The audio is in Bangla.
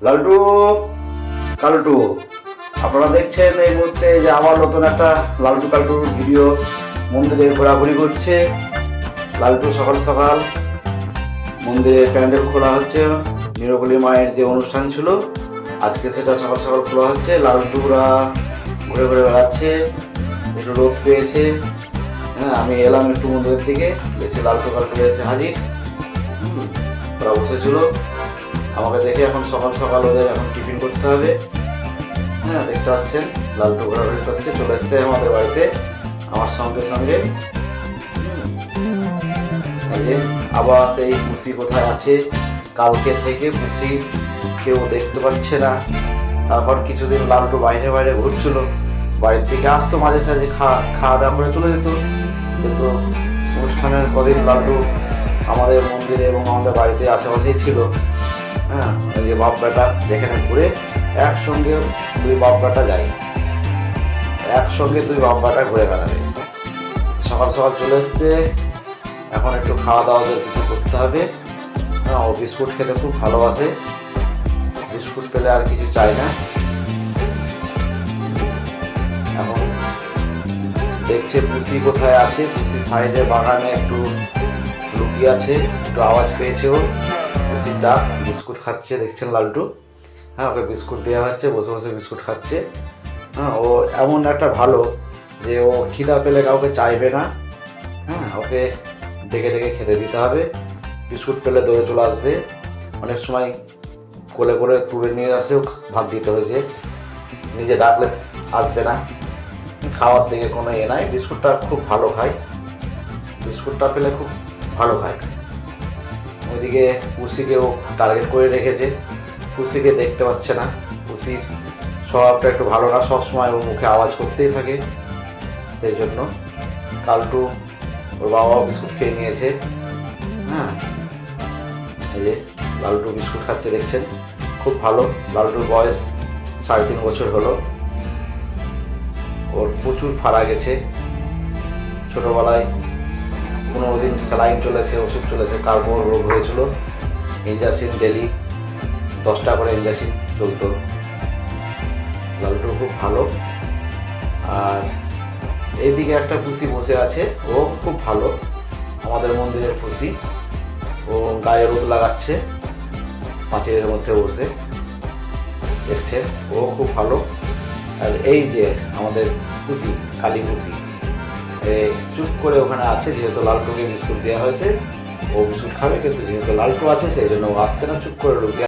লালটু, কালটু, আপনারা দেখছেন এই মুহূর্তে যে আবার নতুন একটা লালটু কালটুর ভিডিও মন্দিরে ঘোরাঘুরি করছে। লালটু সকাল সকাল মন্দিরে প্যান্ডেল খোলা হচ্ছে, নিরবলি মায়ের যে অনুষ্ঠান ছিল আজকে সেটা সকাল সকাল খোলা হচ্ছে। লালটুরা ঘুরে ঘুরে বেড়াচ্ছে, একটু রোদ পেয়েছে। হ্যাঁ, আমি এলাম একটু মন্দিরের দিকে, দেখছি লালটু কালটু এসে হাজির। ওরা বসেছিল, আমাকে দেখে এখন সকাল সকাল ওদের এখন টিফিন করতে হবে। হ্যাঁ, দেখতে পাচ্ছেন লালটু ঘোরাঘুরি করছে, চলে এসছে আমাদের বাড়িতে আমার সঙ্গে সঙ্গে। এই যে আবার সেই পুষি কোথায় আছে, কালকে থেকে পুষি কেউ দেখতে পাচ্ছে না। তারপর কিছুদিন লালটু বাইরে বাইরে ঘুরছিল, বাড়ির থেকে আসতো মাঝে সাঝে খাওয়া দাওয়া করে চলে যেত। কিন্তু অনুষ্ঠানের কদিন লালটু আমাদের মন্দিরে এবং আমাদের বাড়িতে আশেপাশেই ছিল। হ্যাঁ, ওই যে বাপ বেটা যেখানে ঘুরে একসঙ্গে দুই বাপ বেটা যায়, একসঙ্গে দুই বাপ বেটা ঘুরে বেড়াবে। সকাল সকাল চলে এসছে, এখন একটু খাওয়া দাওয়া কিছু করতে হবে। হ্যাঁ, ও বিস্কুট খেতে খুব ভালোবাসে, বিস্কুট পেলে আর কিছু চাই না। এখন দেখছে পুষি কোথায় আছে, পুষি সাইডে বাগানে একটু লুকিয়ে আছে, একটু আওয়াজ পেয়েছে ও, পুষির ডাক। বিস্কুট খাচ্ছে দেখছেন লালটু। হ্যাঁ, ওকে বিস্কুট দেওয়া হচ্ছে, বসে বসে বিস্কুট খাচ্ছে। হ্যাঁ, ও এমন একটা ভালো যে ও খিদা পেলে কাউকে চাইবে না। হ্যাঁ, ওকে ডেকে ডেকে খেতে দিতে হবে, বিস্কুট পেলে দৌড়ে চলে আসবে। অনেক সময় কোলে করে তুলে নিয়ে আসেও ভাত দিতে হয়েছে, নিজে ডাকলে আসবে না। খাওয়ার দিকে কোনো নাই, বিস্কুটটা খুব ভালো খায়, বিস্কুটটা পেলে খুব ভালো খায়। ওইদিকে পুষিকেও টার্গেট করে রেখেছে, পুষিকে দেখতে পাচ্ছে না। পুষির স্বভাবটা একটু ভালো না, সবসময় ওর মুখে আওয়াজ করতেই থাকে। সেই জন্য কালটু ওর বাবাও বিস্কুট খেয়ে নিয়েছে। হ্যাঁ, এই যে লালটু বিস্কুট খাচ্ছে দেখছেন, খুব ভালো। লালটুর বয়স 3.5 বছর হলো, ওর প্রচুর ফাড়া গেছে। ছোটোবেলায় 15 দিন স্যালাইন চলেছে, ওষুধ চলেছে, কার্বন রোগ হয়েছিল, ইঞ্জেকশন ডেলি 10টা করে ইঞ্জেকশন চলতো। লালটু খুব ভালো। আর এইদিকে একটা পুষি বসে আছে, ও খুব ভালো, আমাদের মন্দিরের পুষি। ও গায়ে রোদ লাগাচ্ছে পাঁচিলের মধ্যে বসে, দেখছেন, ও খুব ভালো। আর এই যে আমাদের পুষি, কালী পুষি, চুপ করে ওখানে আছে, যেহেতু লালটুকে বিস্কুট দেওয়া হয়েছে ও বিস্কুট খাবে, কিন্তু যেহেতু লালটু আছে সেই জন্য ও আসছে না, চুপ করে লুকিয়ে